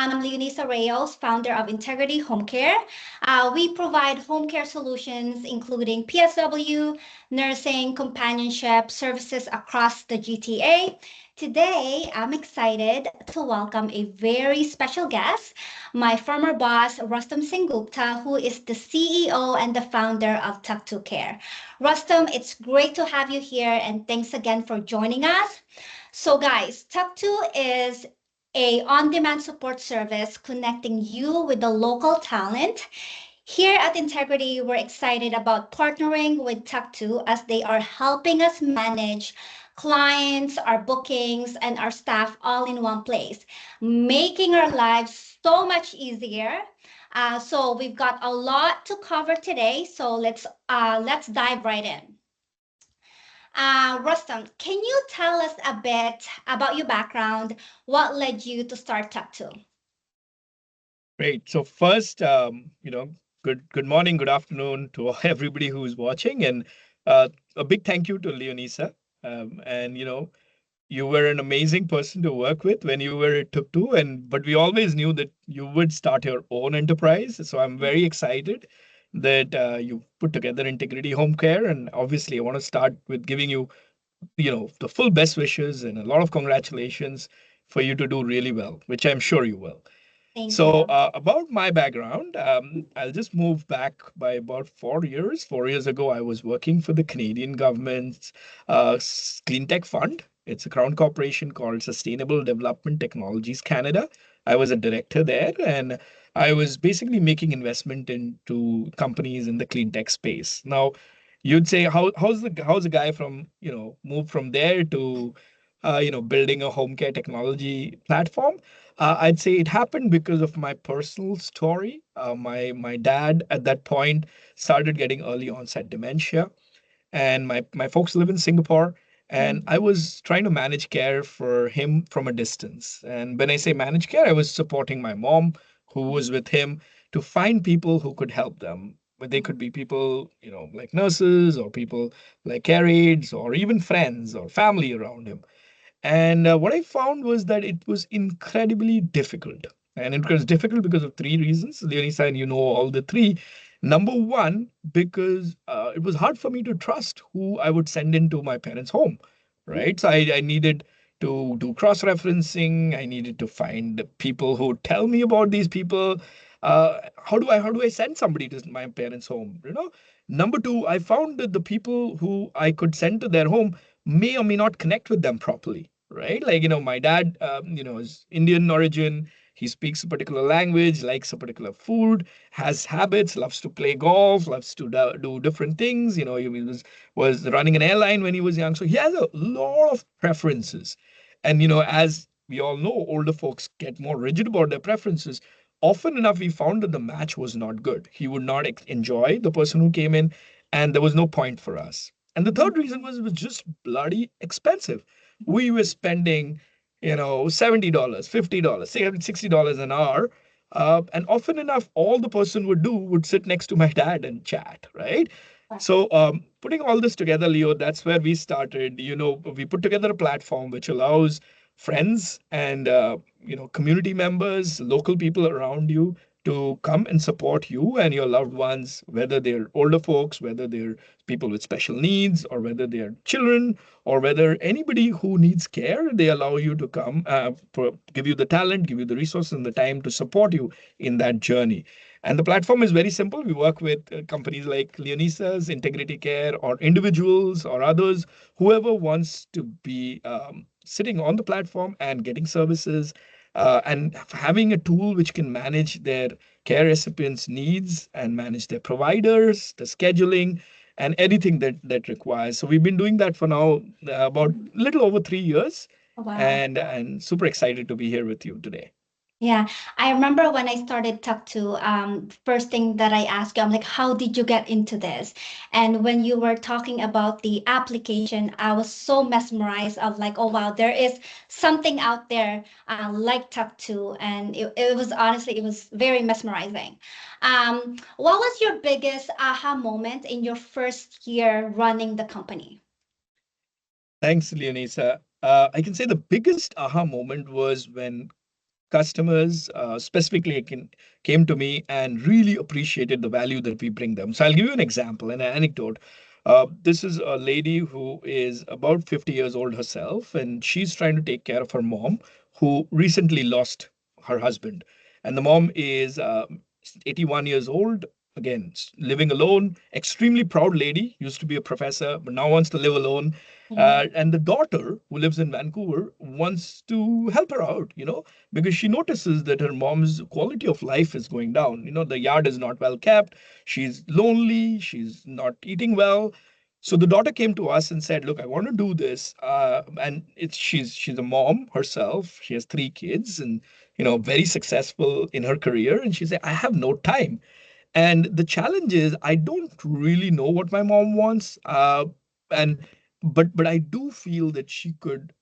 I'm Leonisa Reyes, founder of Integrity Homecare. We provide home care solutions, including PSW, nursing, companionship services across the GTA. Today, I'm excited to welcome a very special guest, my former boss, Rustam Sengupta, who is the CEO and the founder of Tuktu Care. Rustam, it's great to have you here, and thanks again for joining us. So, guys, Tuktu is a on-demand support service connecting you with the local talent. Here at Integrity, we're excited about partnering with Tuktu as they are helping us manage clients, our bookings, and our staff all in one place, making our lives so much easier. So we've got a lot to cover today. So let's dive right in. Rustam, can you tell us a bit about your background? What led you to start Tuktu? Great. So first, good morning, good afternoon to everybody who's watching, and a big thank you to Leonisa. And you were an amazing person to work with when you were at Tuktu, and but we always knew that you would start your own enterprise. So I'm very excited that you put together Integrity Home Care, and obviously I want to start with giving you, the full best wishes and a lot of congratulations for you to do really well, which I'm sure you will. Thank So, you. about my background, I'll just move back by about 4 years. 4 years ago, I was working for the Canadian government's clean tech fund. It's a crown corporation called Sustainable Development Technologies Canada. I was a director there, and I was basically making investment into companies in the clean tech space. Now, you'd say, how's a guy from move from there to building a home care technology platform? I'd say it happened because of my personal story. My dad at that point started getting early onset dementia, and my folks live in Singapore. And I was trying to manage care for him from a distance. And when I say manage care, I was supporting my mom, who was with him, to find people who could help them. But they could be people, like nurses or people like care aides or even friends or family around him. And what I found was that it was incredibly difficult. And it was difficult because of three reasons. Leonisa, and you know all the three. Number one, because it was hard for me to trust who I would send into my parents' home, right? So I needed to do cross referencing. I needed to find people who tell me about these people. How do I send somebody to my parents' home? Number two, I found that the people who I could send to their home may or may not connect with them properly, right? Like, my dad, is Indian origin. He speaks a particular language, likes a particular food, has habits, loves to play golf, loves to do different things. He was running an airline when he was young. So he has a lot of preferences. And, as we all know, older folks get more rigid about their preferences. Often enough, we found that the match was not good. He would not enjoy the person who came in, and there was no point for us. And the third reason was it was just bloody expensive. We were spending, $70, $50, $60 an hour. And often enough, all the person would do would sit next to my dad and chat, right? So, putting all this together, Leo, that's where we started. We put together a platform which allows friends and community members, local people around you to come and support you and your loved ones, whether they're older folks, whether they're people with special needs, or whether they're children, or whether anybody who needs care. They allow you to come, give you the talent, give you the resources and the time to support you in that journey. And the platform is very simple. We work with companies like Leonisa's, Integrity Care, or individuals or others, whoever wants to be sitting on the platform and getting services, and having a tool which can manage their care recipients' needs and manage their providers, the scheduling, and anything that requires. So we've been doing that for now about a little over 3 years, Wow. and super excited to be here with you today. Yeah, I remember when I started Talk to, first thing that I asked you, I'm like, how did you get into this? And when you were talking about the application, I was so mesmerized of like, oh wow, there is something out there like Talk to, and it was honestly, it was very mesmerizing. What was your biggest aha moment in your first year running the company? Thanks, Leonisa. I can say the biggest aha moment was when customers specifically came to me and really appreciated the value that we bring them. So I'll give you an example, an anecdote. This is a lady who is about 50 years old herself, and she's trying to take care of her mom, who recently lost her husband. And the mom is 81 years old, again, living alone, extremely proud lady, used to be a professor, but now wants to live alone. And the daughter, who lives in Vancouver, wants to help her out, because she notices that her mom's quality of life is going down. The yard is not well kept. She's lonely. She's not eating well. So the daughter came to us and said, "Look, I want to do this." And she's a mom herself. She has 3 kids, and very successful in her career. And she said, "I have no time." And the challenge is, I don't really know what my mom wants. And but I do feel that she could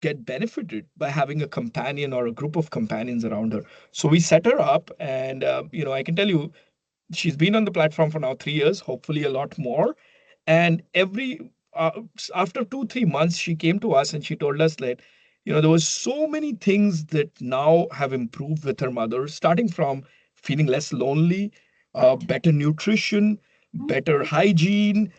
get benefited by having a companion or a group of companions around her. So we set her up, and I can tell you, she's been on the platform for now 3 years, hopefully a lot more. And after 2 3 months, she came to us and she told us that there was so many things that now have improved with her mother, starting from feeling less lonely, Right. better nutrition, better hygiene,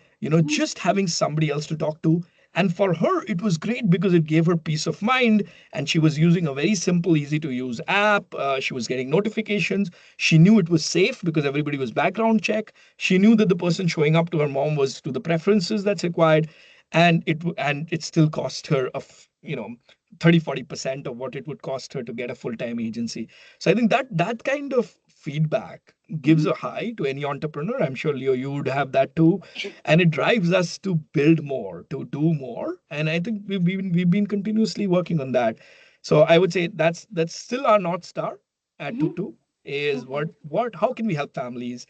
just having somebody else to talk to. And for her, it was great because it gave her peace of mind. And she was using a very simple, easy to use app. She was getting notifications. She knew it was safe because everybody was background check. She knew that the person showing up to her mom was to the preferences that's required. And it still cost her 30 40% of what it would cost her to get a full-time agency. So I think that kind of feedback gives Mhm. a high to any entrepreneur. I'm sure, Leo, you would have that too. And it drives us to build more, to do more. And I think we've been continuously working on that. So I would say that's still our North Star at Mhm. Tuktu, is what how can we help families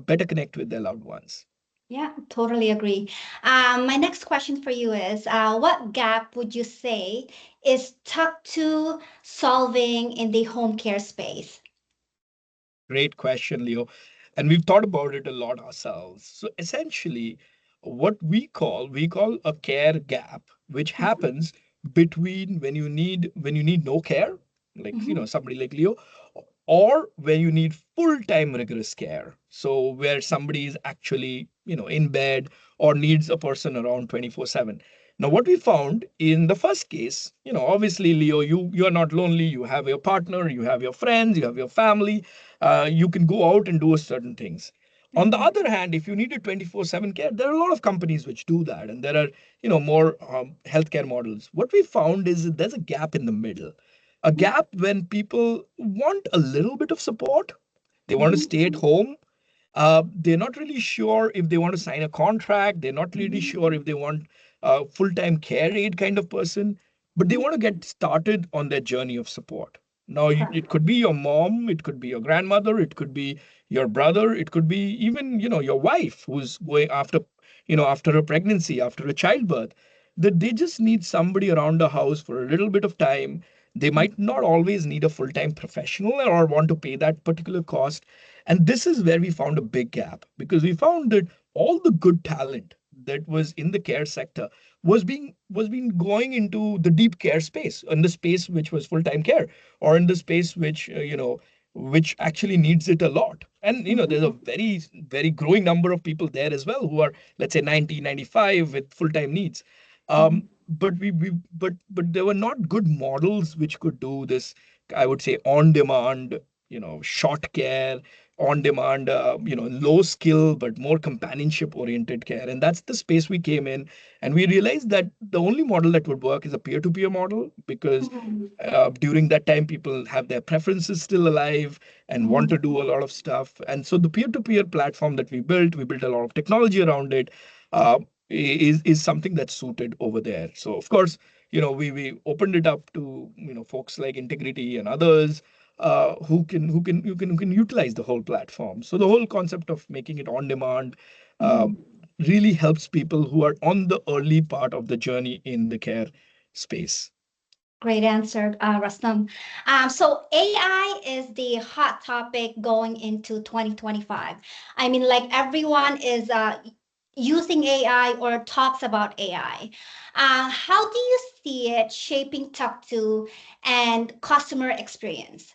better connect with their loved ones. Yeah, totally agree. My next question for you is, what gap would you say is tucked to solving in the home care space? Great question, Leo. And we've thought about it a lot ourselves. So essentially, what we call a care gap, which Mhm. happens between when you need no care, like Mhm. somebody like Leo, or when you need full-time rigorous care. So where somebody is actually in bed or needs a person around 24/7. Now, what we found in the first case, obviously, Leo, you are not lonely. You have your partner, you have your friends, you have your family. You can go out and do certain things. On the Mhm. other hand, if you need a 24/7 care, there are a lot of companies which do that, and there are more healthcare models. What we found is that there's a gap in the middle, a gap when people want a little bit of support. They want to Mhm. stay at home. They're not really sure if they want to sign a contract. They're not really sure if they want a full-time care aide kind of person, but they Mhm. want to get started on their journey of support. Now, Correct. it could be your mom, it could be your grandmother, it could be your brother, it could be even, your wife who's going after a pregnancy, after a childbirth, that they just need somebody around the house for a little bit of time. They might not always need a full-time professional or want to pay that particular cost. And this is where we found a big gap, because we found that all the good talent that was in the care sector was being going into the deep care space, in the space which was full-time care, or in the space which actually needs it a lot. And there's a Mhm. very very growing number of people there as well who are, let's say, 90 95 with full-time needs. But there were not good models which could do this, I would say, on demand, short care, on demand, low skill but more companionship oriented care. And that's the space we came in. And we realized that the only model that would work is a peer to peer model, because Mhm. during that time people have their preferences still alive and want to Mhm. do a lot of stuff. And so the peer to peer platform that we built a lot of technology around it. Uh, is something that's suited over there. So of course, we opened it up to folks like Integrity and others, who can utilize the whole platform. So the whole concept of making it on demand uh, Mhm. really helps people who are on the early part of the journey in the care space. Great answer, Rustam. So AI is the hot topic going into 2025. I mean, like everyone is using AI or talks about AI. How do you see it shaping Tuktu and customer experience?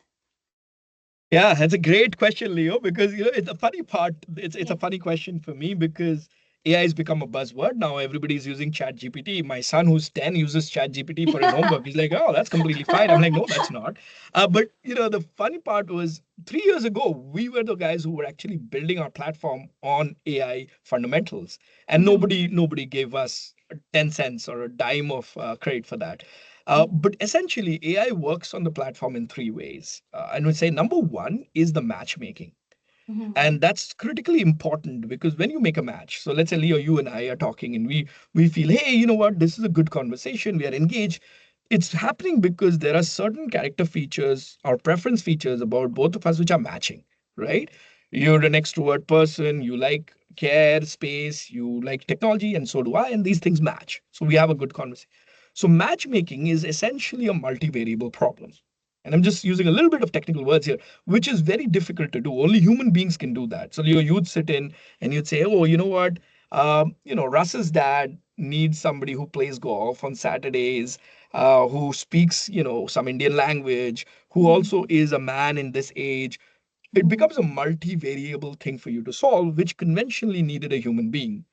Yeah, that's a great question, Leo, because it's a funny part. It's Yeah. a funny question for me because AI has become a buzzword. Now everybody's using Chat GPT. My son, who's 10, uses Chat GPT for his homework. He's like, oh, that's completely fine. I'm like, no, that's not. But the funny part was 3 years ago, we were the guys who were actually building our platform on AI fundamentals. And Mhm, nobody gave us 10 cents or a dime of credit for that. mhm, But essentially, AI works on the platform in three ways. And we say number one is the matchmaking. mhm, And that's critically important because when you make a match, so let's say Leo, you and I are talking and we feel, hey, you know what, this is a good conversation, we are engaged. It's happening because there are certain character features or preference features about both of us which are matching, right? You're an extrovert person, you like care, space, you like technology, and so do I, and these things match. So we have a good conversation. So matchmaking is essentially a multivariable problem. And I'm just using a little bit of technical words here, which is very difficult to do. Only human beings can do that. So you'd sit in and you'd say, oh, you know what? Russ's dad needs somebody who plays golf on Saturdays, who speaks, some Indian language, who mhm, also is a man in this age. It mhm, becomes a multivariable thing for you to solve, which conventionally needed a human being.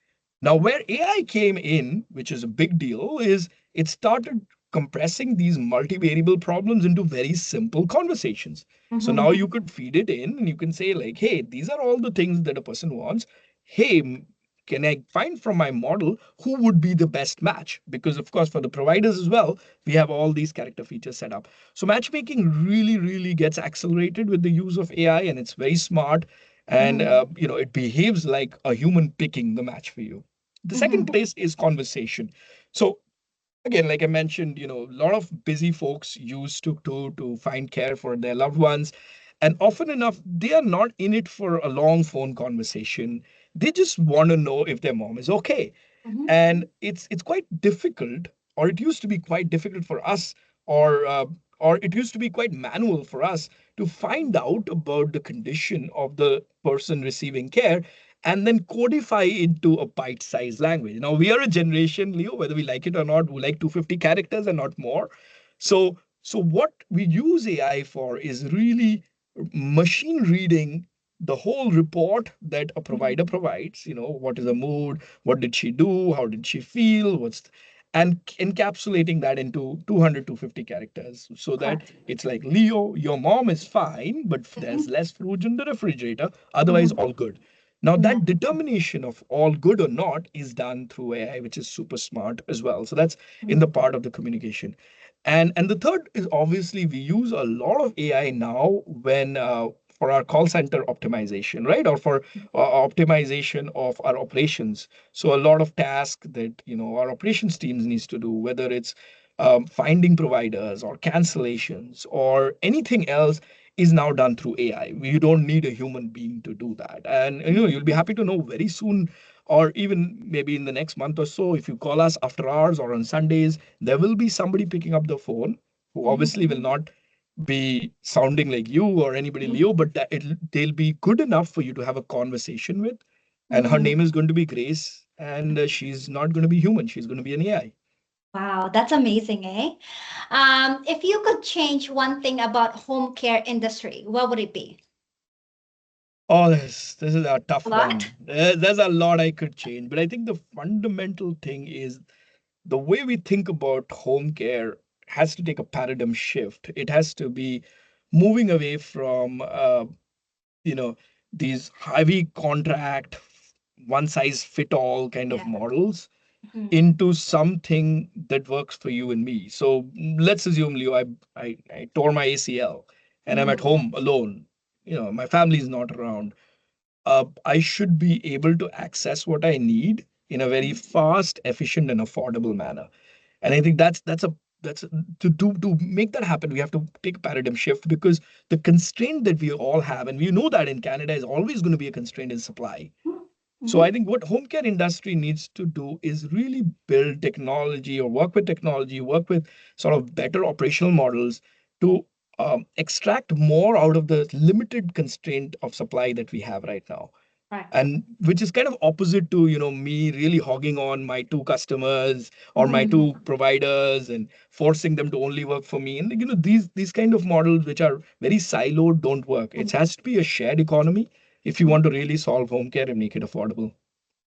Now, where AI came in, which is a big deal, is it started compressing these multivariable problems into very simple conversations. So now mhm, you could feed it in and you can say, like, hey, these are all the things that a person wants. Hey, can I find from my model who would be the best match? Because, of course, for the providers as well, we have all these character features set up. So matchmaking really, really gets accelerated with the use of AI, and it's very smart. And mhm, it behaves like a human picking the match for you. The second mhm, place is conversation. So again, like I mentioned, a lot of busy folks use to find care for their loved ones. And often enough, they are not in it for a long phone conversation. They just want to know if their mom is okay. mhm, And it's quite difficult, or it used to be quite difficult for us, or it used to be quite manual for us to find out about the condition of the person receiving care and then codify into a bite-sized language. Now we are a generation, Leo, whether we like it or not, who like 250 characters and not more. So what we use AI for is really machine reading the whole report that a mhm, provider provides. What is the mood, what did she do, how did she feel, and encapsulating that into 200 to 50 characters so that correct. it's like, Leo, your mom is fine, but there's Mhm, less fruit in the refrigerator, otherwise mhm, all good. Now that mhm, determination of all good or not is done through AI, which is super smart as well. So that's in mhm, the part of the communication. And the third is, obviously, we use a lot of AI now when for our call center optimization, right? Or for optimization of our operations. So a lot of tasks that our operations teams needs to do, whether it's finding providers or cancellations or anything else, is now done through AI. You don't need a human being to do that. And you'll be happy to know very soon, or even maybe in the next month or so, if you call us after hours or on Sundays, there will be somebody picking up the phone who mhm, obviously will not be sounding like you or anybody, mhm, Leo, but they'll be good enough for you to have a conversation with. And her mhm. name is going to be Grace, and she's not going to be human. She's going to be an AI. Wow, that's amazing, eh? If you could change one thing about home care industry, what would it be? Oh, this is a A tough lot? one. There's a lot I could change, but I think the fundamental thing is the way we think about home care has to take a paradigm shift. It has to be moving away from you know these heavy contract, one size fit all kind of Yeah. models Mhm, into something that works for you and me. So let's assume, Leo, I tore my ACL and I'm at mhm, home alone. My family is not around. I should be able to access what I need in a very fast, efficient, and affordable manner. And I think that's to make that happen, we have to take a paradigm shift, because the constraint that we all have, and we know that in Canada is always going to be a constraint, in supply. So I mhm, think what home care industry needs to do is really build technology, or work with technology, work with sort of better operational models to extract more out of the limited constraint of supply that we have right now. Correct. and which is kind of opposite to me really hogging on my two customers or my Mhm. two providers and forcing them to only work for me. And these kind of models which are very siloed don't work. It has to be a shared economy if you want to really solve home care and make it affordable.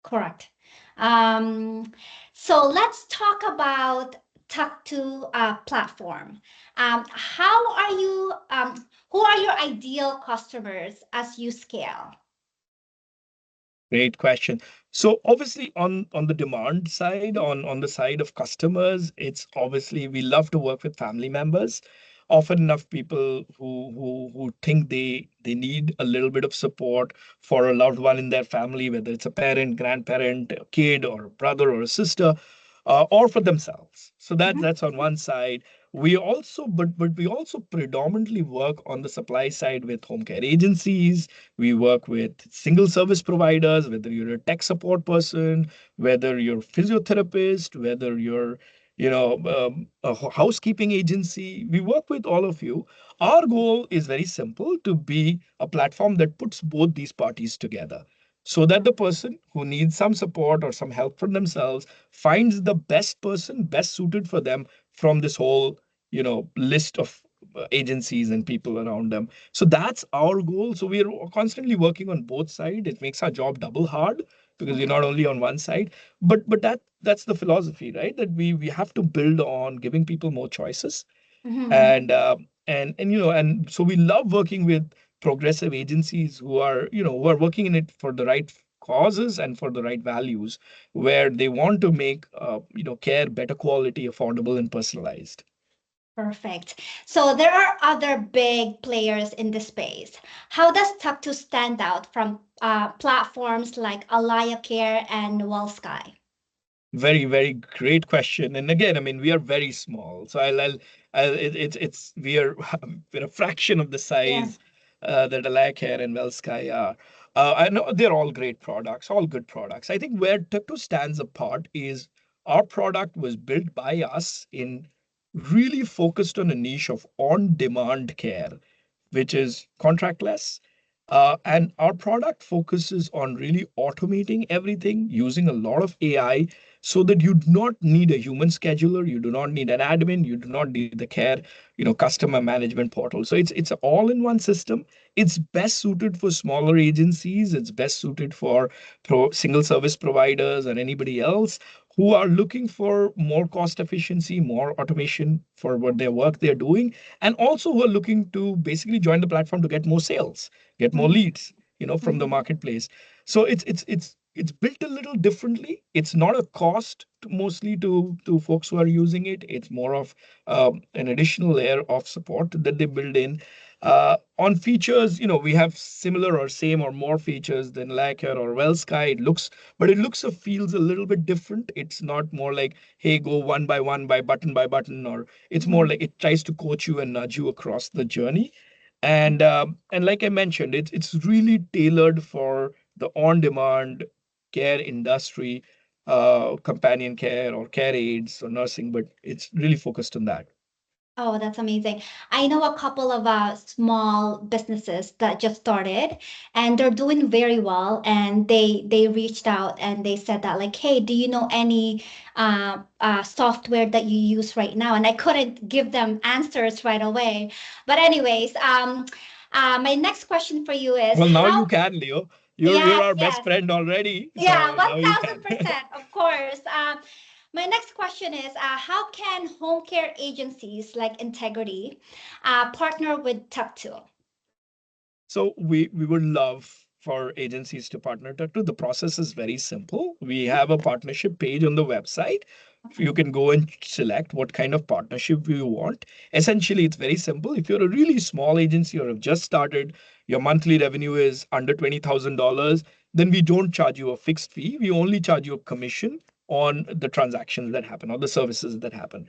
Correct. Um, so let's talk about Tuktu platform. How are you, who are your ideal customers as you scale? Great question. So obviously on the demand side, on the side of customers, it's obviously we love to work with family members. Often enough people who think they need a little bit of support for a loved one in their family, whether it's a parent, grandparent, a kid, or a brother or a sister, or for themselves. So Mhm. that's on one side. But we also predominantly work on the supply side with home care agencies. We work with single service providers, whether you're a tech support person, whether you're a physiotherapist, whether you're, a housekeeping agency. We work with all of you. Our goal is very simple, to be a platform that puts both these parties together so that the person who needs some support or some help from themselves finds the best person best suited for them from this whole, list of agencies and people around them. So that's our goal. So we're constantly working on both sides. It makes our job double hard because you're not only on one side, but that's the philosophy, right? That we have to build on giving people more choices, Mhm. and so we love working with progressive agencies who are working in it for the right causes and for the right values, where they want to make care better quality, affordable, and personalized. Perfect. So there are other big players in the space. How does Tuktu stand out from platforms like Alaya Care and Wellsky? Very, very great question. And again, I mean, we are very small, so it's we are we're a fraction of the Yeah. size that Alak Hair and Wellsky are. I know they're all great products, all good products. I think where Tuktu stands apart is our product was built by us in really focused on a niche of on-demand care, which is contractless. And our product focuses on really automating everything using a lot of AI so that you do not need a human scheduler, you do not need an admin, you do not need the care, customer management portal. So it's all in one system. It's best suited for smaller agencies, it's best suited for single service providers and anybody else who are looking for more cost efficiency, more automation for what their work they're doing, and also who are looking to basically join the platform to get more sales, get more Mhm. leads, from the marketplace. So it's built a little differently. It's not a cost mostly to folks who are using it. It's more of an additional layer of support that they build in. On features, we have similar or same or more features than Lacquer or Wellsky. But it looks or feels a little bit different. It's not more like, hey, go one by one, by button, or it's more Mhm. like it tries to coach you and nudge you across the journey. And like I mentioned, it's really tailored for the on-demand care industry, companion care or care aids or nursing, but it's really focused on that. Oh, that's amazing. I know a couple of small businesses that just started and they're doing very well. And they reached out and they said that like, hey, do you know any software that you use right now? And I couldn't give them answers right away. But anyways, my next question for you is Well, now you how, can, Leo. You're yes, our best yes. friend already, Yeah, so now you can. 1000%, of course. My next question is, how can home care agencies like Integrity partner with Tuktu? So we would love for agencies to partner Taktu. The process is very simple. We have a partnership page on the website. You can go and select what kind of partnership you want. Essentially, it's very simple. If you're a really small agency or have just started, your monthly revenue is under $20,000, then we don't charge you a fixed fee. We only charge you a commission on the transactions that happen or the services that happen.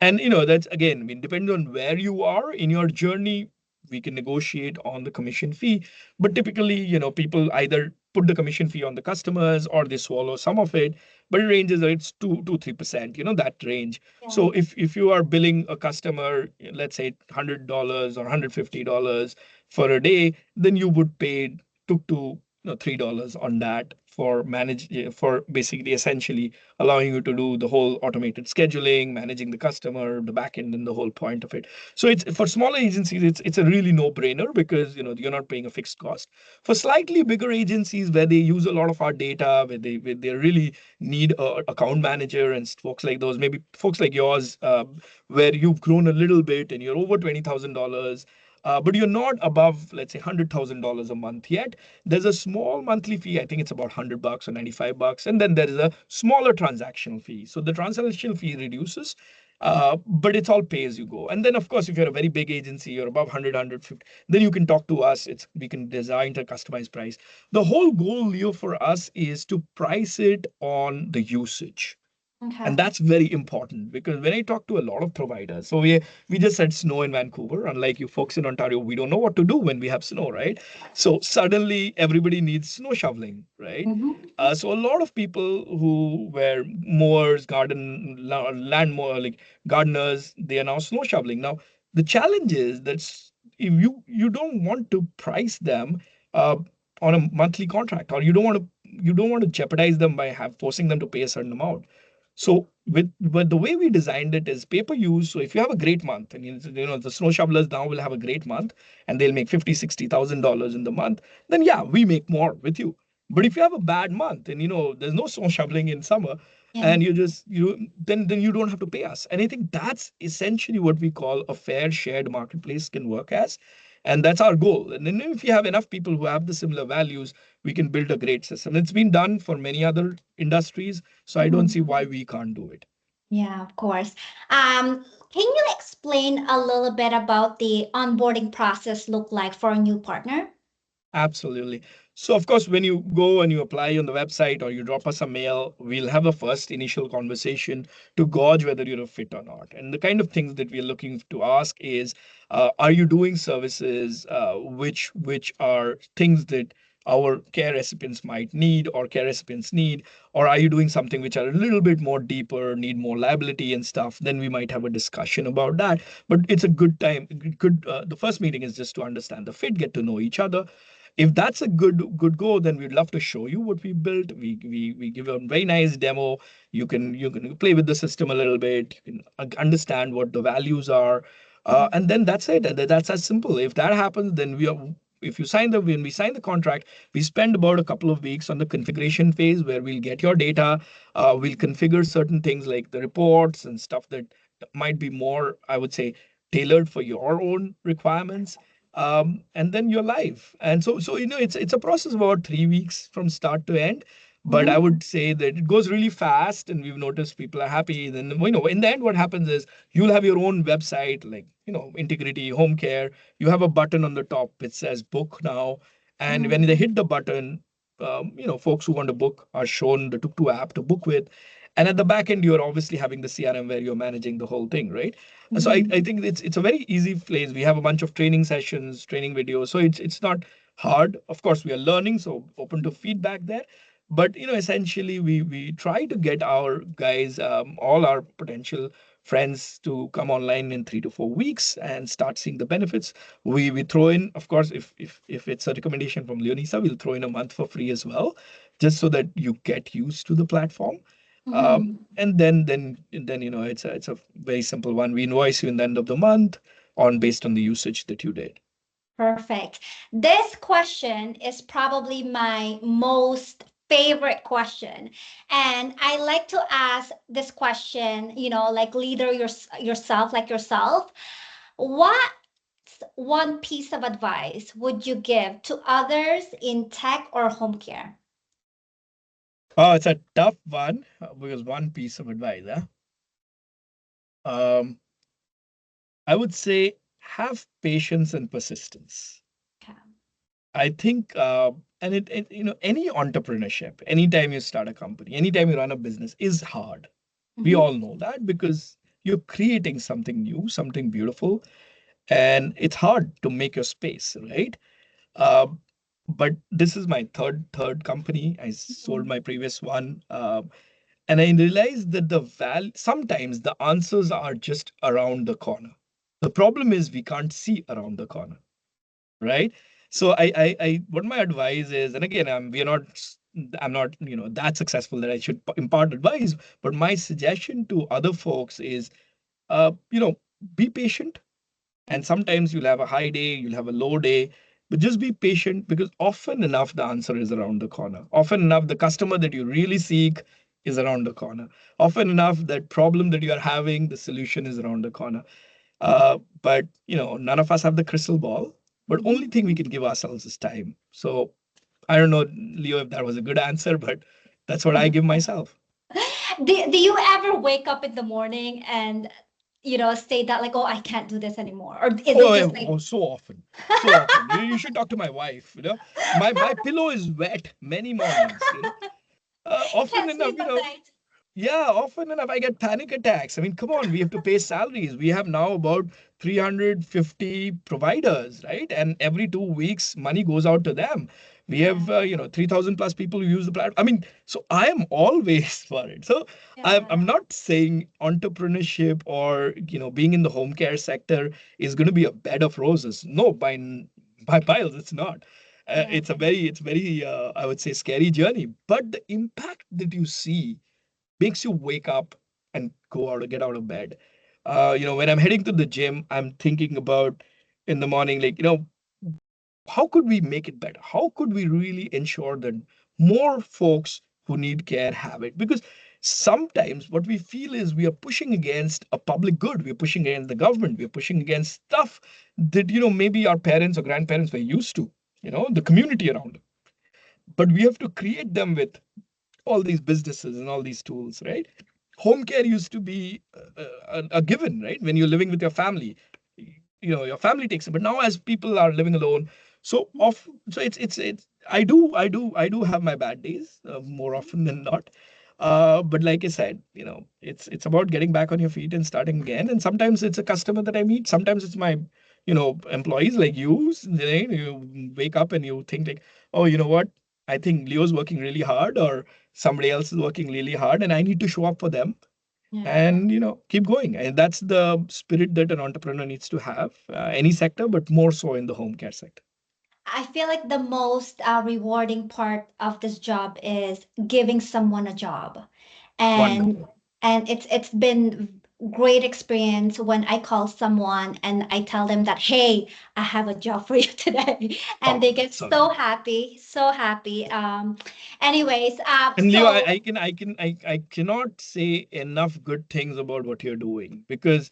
And that's again, I mean, depending on where you are in your journey, we can negotiate on the commission fee. But typically, people either put the commission fee on the customers or they swallow some of it. But it ranges, it's 2 to 3%, that range. Yeah. So if you are billing a customer, let's say $100 or $150 for a day, then you would pay Tuktu $3 on that for for basically essentially allowing you to do the whole automated scheduling, managing the customer, the back end, and the whole point of it. So it's for smaller agencies, it's a really no brainer because you're not paying a fixed cost. For slightly bigger agencies where they use a lot of our data, where they really need a account manager and folks like those, maybe folks like yours, where you've grown a little bit and you're over $20,000, but you're not above, let's say, $100,000 a month yet. There's a small monthly fee. I think it's about $100 or $95, and then there is a smaller transactional fee. So the transactional fee reduces, but it's all pay as you go. And then, of course, if you're a very big agency, you're above 100, then you can talk to us. We can design a customized price. The whole goal, Leo, for us is to price it on the usage. Okay. And that's very important because when I talk to a lot of providers, so we just had snow in Vancouver. Unlike you folks in Ontario, we don't know what to do when we have snow, right? So suddenly everybody needs snow shoveling, right? Mm-hmm. So a lot of people who were mowers, land mower, like gardeners, they are now snow shoveling. Now the challenge is that if you don't want to price them uh, on a monthly contract, or you don't want to jeopardize them by forcing them to pay a certain amount. So with the way we designed it is pay per use. So if you have a great month, and the snow shovelers now will have a great month, and they'll make 50, $60,000 in the month, then yeah, we make more with you. But if you have a bad month and there's no snow shoveling in summer, Yeah. and then you don't have to pay us. And I think that's essentially what we call a fair shared marketplace can work as. And that's our goal. And then if you have enough people who have the similar values, we can build a great system. It's been done for many other industries, so I don't see Mhm. why we can't do it. Yeah, of course. Can you explain a little bit about the onboarding process look like for a new partner? Absolutely. So, of course, when you go and you apply on the website or you drop us a mail, we'll have a first initial conversation to gauge whether you're a fit or not. And the kind of things that we're looking to ask is, are you doing services which are things that our care recipients might need or care recipients need, or are you doing something which are a little bit more deeper, need more liability and stuff? Then we might have a discussion about that. But it's a good time. Good. The first meeting is just to understand the fit, get to know each other. If that's a good go, then we'd love to show you what we built. We give a very nice demo. You can play with the system a little bit. You can understand what the values are, and then that's it. That's as simple. If that happens, then we are. If you sign the when we sign the contract, we spend about a couple of weeks on the configuration phase where we'll get your data. We'll configure certain things like the reports and stuff that might be more, I would say, tailored for your own requirements, and then you're live. And so it's a process of about 3 weeks from start to end. But I Mm-hmm. would say that it goes really fast, and we've noticed people are happy. Then in the end, what happens is you'll have your own website, like Integrity Homecare. You have a button on the top which says book now, and when they hit the button, folks who want to book are shown the Tuktu app to book with. And at the back end, you're obviously having the CRM where you're managing the whole thing, right? So I Mm-hmm. think it's a very easy place. We have a bunch of training sessions, training videos. So it's not hard. Of course, we are learning, so open to feedback there. But essentially we try to get our guys, all our potential friends to come online in 3 to 4 weeks and start seeing the benefits. We throw in, of course, if it's a recommendation from Leonisa, we'll throw in a month for free as well, just so that you get used to the platform. And then it's a very simple one. We invoice you in the end of the month on based on the usage that you did. Perfect. This question is probably my most favorite question. And I like to ask this question, like leader yourself, like yourself. What's one piece of advice would you give to others in tech or home care? Oh, it's a tough one because one piece of advice, huh? Um, I would say have patience and persistence. Okay. I think, and any entrepreneurship, anytime you start a company, anytime you run a business is hard. We Mm-hmm. all know that because you're creating something new, something beautiful, and it's hard to make your space, right? Uh, but this is my third company. I sold my previous one, and I realized that sometimes the answers are just around the corner. The problem is we can't see around the corner, right? So what my advice is, and again, I'm not, that successful that I should impart advice, but my suggestion to other folks is, uh, you know, be patient. And sometimes you'll have a high day, you'll have a low day, but just be patient because often enough the answer is around the corner. Often enough the customer that you really seek is around the corner. Often enough that problem that you are having, the solution is around the corner. But none of us have the crystal ball. But only thing we can give ourselves is time. So I don't know, Leo, if that was a good answer, but that's what I give myself. Do you ever wake up in the morning and say that like, oh, I can't do this anymore, or is it Oh, yeah, just like? oh, so often, so often. You should talk to my wife. My pillow is wet many mornings. Often Can't enough, sleep at night? yeah, often enough, I get panic attacks. I mean, come on, we have to pay salaries. We have now about 350 providers, right? And every 2 weeks, money goes out to them. We Yeah, have, 3,000 plus people who use the platform. I mean, so I am always worried. So I'm yeah, not saying entrepreneurship or, being in the home care sector is going to be a bed of roses. No, by miles, it's not. yeah, It's very, I would say, scary journey. But the impact that you see makes you wake up and get out of bed. When I'm heading to the gym, I'm thinking about in the morning, like, how could we make it better? How could we really ensure that more folks who need care have it? Because sometimes what we feel is we are pushing against a public good. We're pushing against the government. We're pushing against stuff that, maybe our parents or grandparents were used to, the community around them. But we have to create them with all these businesses and all these tools, right? Home care used to be a given, right? When you're living with your family, your family takes it. But now, as people are living alone, so it's. I do have my bad days more often than not. But like I said, it's about getting back on your feet and starting again. And sometimes it's a customer that I meet. Sometimes it's my, employees like you. You wake up and you think like, oh, you know what? I think Leo's working really hard, or somebody else is working really hard, and I need to show up for them yeah. and keep going. And that's the spirit that an entrepreneur needs to have, any sector, but more so in the home care sector. I feel like the most rewarding part of this job is giving someone a job, and Wonderful. it's been great experience when I call someone and I tell them that, hey, I have a job for you today, and Oh, they get so so good. happy, so happy. Anyways, And Leo, so I cannot say enough good things about what you're doing, because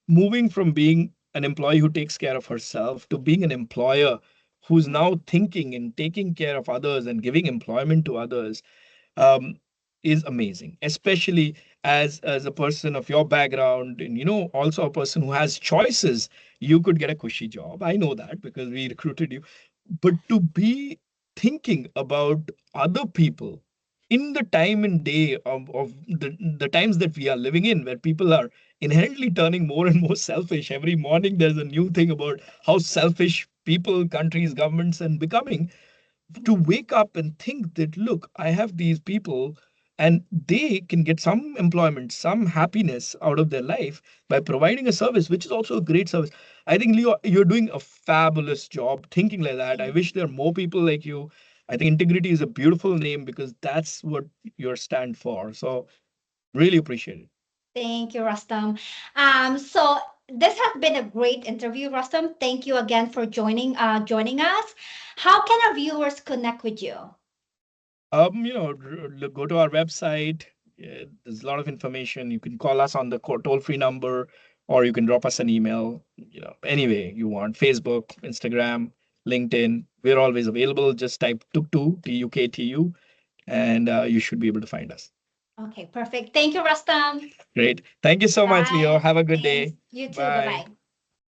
moving from being an employee who takes care of herself to being an employer who's now thinking and taking care of others and giving employment to others, um, is amazing, especially as a person of your background, and also a person who has choices. You could get a cushy job. I know that because we recruited you. But to be thinking about other people in the time and day of the times that we are living in, where people are inherently turning more and more selfish. Every morning there's a new thing about how selfish people, countries, governments, and becoming. To wake up and think that, look, I have these people and they can get some employment, some happiness out of their life by providing a service, which is also a great service. I think, Leo, you're doing a fabulous job thinking like that. I wish there are more people like you. I think integrity is a beautiful name because that's what you stand for. So really appreciate it. thank you, Rustam. So this has been a great interview, Rustam. Thank you again for joining us. How can our viewers connect with you? Go to our website. There's a lot of information. You can call us on the toll-free number, or you can drop us an email. Anyway you want. Facebook, Instagram, LinkedIn. We're always available. Just type Tuktu, Tuktu, and you should be able to find us. Okay, perfect. Thank you, Rustam. Great. Thank you so much, Leo. Bye. Have a good Thanks. day. You too. Bye Bye. bye.